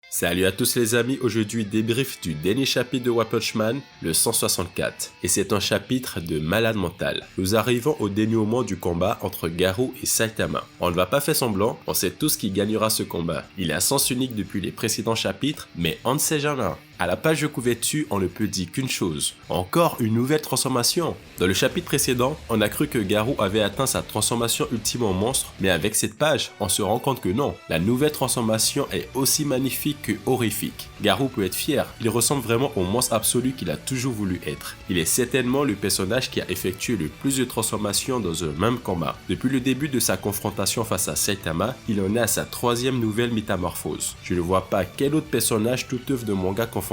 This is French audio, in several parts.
Salut à tous les amis, aujourd'hui débrief du dernier chapitre de One Punch Man, le 164. Et c'est un chapitre de malade mental. Nous arrivons au dénouement du combat entre Garou et Saitama. On ne va pas faire semblant, on sait tous qui gagnera ce combat. Il est à sens unique depuis les précédents chapitres, mais on ne sait jamais. À la page de couverture, on ne peut dire qu'une chose. Encore une nouvelle transformation. Dans le chapitre précédent, on a cru que Garou avait atteint sa transformation ultime en monstre, mais avec cette page, on se rend compte que non. La nouvelle transformation est aussi magnifique que horrifique. Garou peut être fier, il ressemble vraiment au monstre absolu qu'il a toujours voulu être. Il est certainement le personnage qui a effectué le plus de transformations dans un même combat. Depuis le début de sa confrontation face à Saitama, il en est à sa troisième nouvelle métamorphose. Je ne vois pas quel autre personnage toute œuvre de manga confondu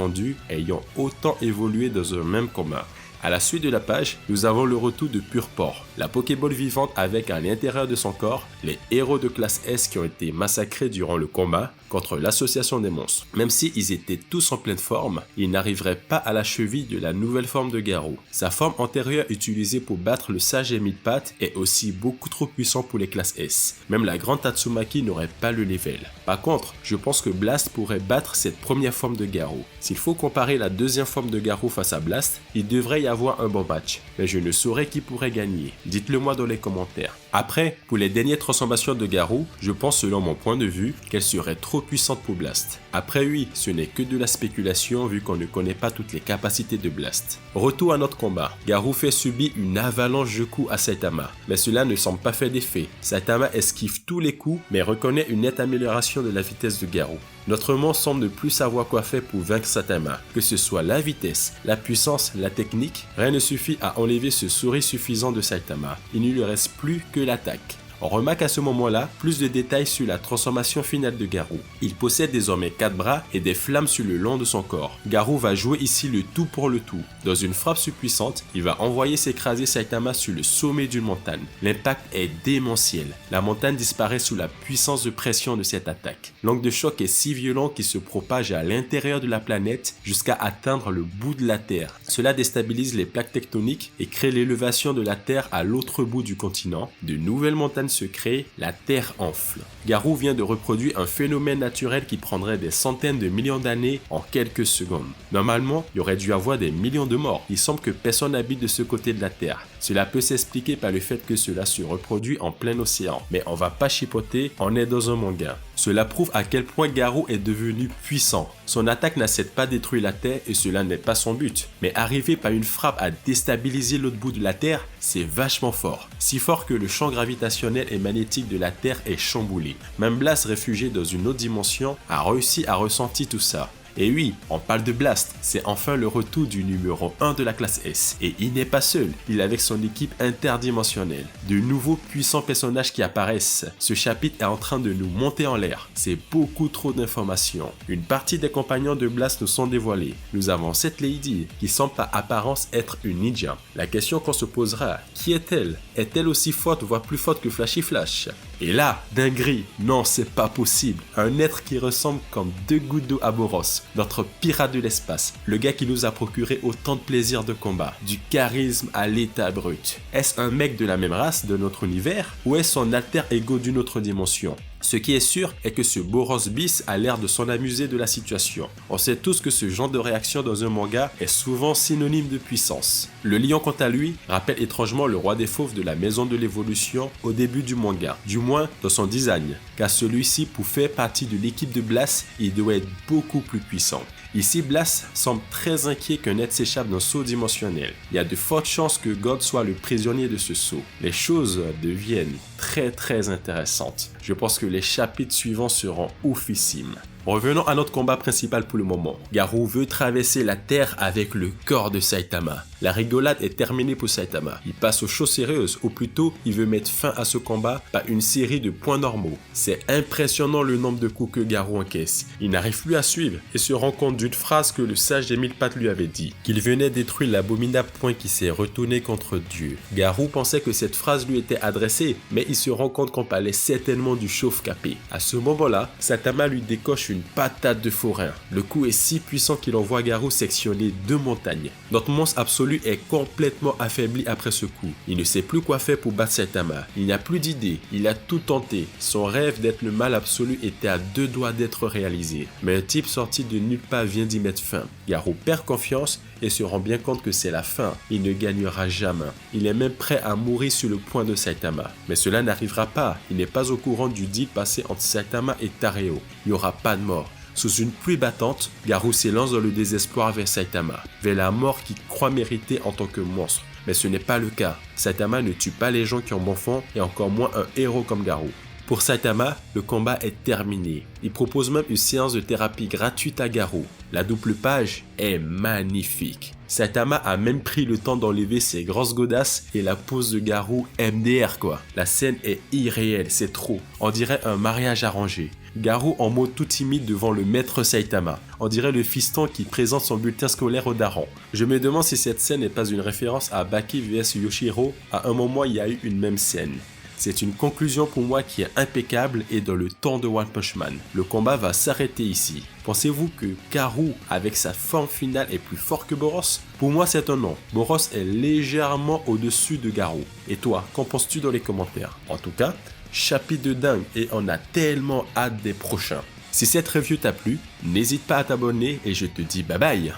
ayant autant évolué dans un même combat. À la suite de la page, nous avons le retour de Purport, la Pokéball vivante avec à l'intérieur de son corps les héros de classe S qui ont été massacrés durant le combat contre l'association des monstres. Même s'ils étaient tous en pleine forme, ils n'arriveraient pas à la cheville de la nouvelle forme de Garou. Sa forme antérieure utilisée pour battre le sage et mille pattes est aussi beaucoup trop puissant pour les classes S. Même la grande Tatsumaki n'aurait pas le level. Par contre, je pense que Blast pourrait battre cette première forme de Garou. S'il faut comparer la deuxième forme de Garou face à Blast, il devrait y avoir un bon match, mais je ne saurais qui pourrait gagner. Dites-le moi dans les commentaires. Après, pour les dernières transformations de Garou, je pense selon mon point de vue qu'elle serait trop puissante pour Blast. Après oui, ce n'est que de la spéculation vu qu'on ne connaît pas toutes les capacités de Blast. Retour à notre combat. Garou fait subir une avalanche de coups à Saitama, mais cela ne semble pas faire d'effet. Saitama esquive tous les coups, mais reconnaît une nette amélioration de la vitesse de Garou. Notre monstre semble ne plus savoir quoi faire pour vaincre Saitama. Que ce soit la vitesse, la puissance, la technique, rien ne suffit à enlever ce sourire suffisant de Saitama. Il ne lui reste plus que l'attaque. On remarque à ce moment-là plus de détails sur la transformation finale de Garou. Il possède désormais 4 bras et des flammes sur le long de son corps. Garou va jouer ici le tout pour le tout. Dans une frappe surpuissante, il va envoyer s'écraser Saitama sur le sommet d'une montagne. L'impact est démentiel. La montagne disparaît sous la puissance de pression de cette attaque. L'angle de choc est si violent qu'il se propage à l'intérieur de la planète jusqu'à atteindre le bout de la Terre. Cela déstabilise les plaques tectoniques et crée l'élévation de la Terre à l'autre bout du continent. De nouvelles montagnes se crée, la Terre enfle. Garou vient de reproduire un phénomène naturel qui prendrait des centaines de millions d'années en quelques secondes. Normalement, il y aurait dû avoir des millions de morts. Il semble que personne n'habite de ce côté de la Terre. Cela peut s'expliquer par le fait que cela se reproduit en plein océan. Mais on va pas chipoter, on est dans un manga. Cela prouve à quel point Garou est devenu puissant. Son attaque n'a certes pas détruit la Terre et cela n'est pas son but. Mais arriver par une frappe à déstabiliser l'autre bout de la Terre, c'est vachement fort. Si fort que le champ gravitationnel et magnétique de la Terre est chamboulé. Même Blast, réfugié dans une autre dimension, a réussi à ressentir tout ça. Et oui, on parle de Blast, c'est enfin le retour du numéro 1 de la classe S. Et il n'est pas seul, il est avec son équipe interdimensionnelle. De nouveaux puissants personnages qui apparaissent. Ce chapitre est en train de nous monter en l'air. C'est beaucoup trop d'informations. Une partie des compagnons de Blast nous sont dévoilés. Nous avons cette Lady qui semble par apparence être une ninja. La question qu'on se posera, qui est-elle? Est-elle aussi forte, voire plus forte que Flashy Flash? Et là, dinguerie, non c'est pas possible. Un être qui ressemble comme 2 gouttes d'eau à Boros, notre pirate de l'espace, le gars qui nous a procuré autant de plaisir de combat, du charisme à l'état brut. Est-ce un mec de la même race de notre univers ou est-ce son alter ego d'une autre dimension? Ce qui est sûr est que ce Boros bis a l'air de s'en amuser de la situation. On sait tous que ce genre de réaction dans un manga est souvent synonyme de puissance. Le lion quant à lui rappelle étrangement le roi des fauves de la maison de l'évolution au début du manga, du moins dans son design, car celui-ci pour faire partie de l'équipe de Blast, il doit être beaucoup plus puissant. Ici, Blast semble très inquiet qu'un être s'échappe d'un saut dimensionnel. Il y a de fortes chances que God soit le prisonnier de ce saut. Les choses deviennent très intéressantes. Je pense que les chapitres suivants seront oufissimes. Revenons à notre combat principal pour le moment. Garou veut traverser la Terre avec le corps de Saitama. La rigolade est terminée pour Saitama. Il passe aux choses sérieuses, ou plutôt, il veut mettre fin à ce combat par une série de points normaux. C'est impressionnant le nombre de coups que Garou encaisse. Il n'arrive plus à suivre et se rend compte d'une phrase que le sage des 1000 pattes lui avait dit, qu'il venait détruire l'abominable poing qui s'est retourné contre Dieu. Garou pensait que cette phrase lui était adressée, mais il se rend compte qu'on parlait certainement du chauve capé. À ce moment-là, Saitama lui décoche une patate de forain. Le coup est si puissant qu'il envoie Garou sectionner 2 montagnes. Notre monstre absolu est complètement affaibli après ce coup. Il ne sait plus quoi faire pour battre Saitama. Il n'a plus d'idée, il a tout tenté. Son rêve d'être le mal absolu était à 2 doigts d'être réalisé. Mais un type sorti de nulle part vient d'y mettre fin. Garou perd confiance et se rend bien compte que c'est la fin. Il ne gagnera jamais. Il est même prêt à mourir sur le poing de Saitama. Mais cela n'arrivera pas. Il n'est pas au courant du deal passé entre Saitama et Tareo. Il n'y aura pas de mort. Sous une pluie battante, Garou s'élance dans le désespoir vers Saitama, vers la mort qu'il croit mériter en tant que monstre. Mais ce n'est pas le cas. Saitama ne tue pas les gens qui ont bon fond et encore moins un héros comme Garou. Pour Saitama, le combat est terminé. Il propose même une séance de thérapie gratuite à Garou. La double page est magnifique. Saitama a même pris le temps d'enlever ses grosses godasses et la pose de Garou MDR quoi. La scène est irréelle, c'est trop. On dirait un mariage arrangé. Garou en mode tout timide devant le maître Saitama. On dirait le fiston qui présente son bulletin scolaire au daron. Je me demande si cette scène n'est pas une référence à Baki vs Yoshiro. À un moment, il y a eu une même scène. C'est une conclusion pour moi qui est impeccable et dans le temps de One Punch Man. Le combat va s'arrêter ici. Pensez-vous que Garou, avec sa forme finale, est plus fort que Boros? Pour moi, c'est un non. Boros est légèrement au-dessus de Garou. Et toi, qu'en penses-tu dans les commentaires? En tout cas, chapitre de dingue et on a tellement hâte des prochains. Si cette review t'a plu, n'hésite pas à t'abonner et je te dis bye bye.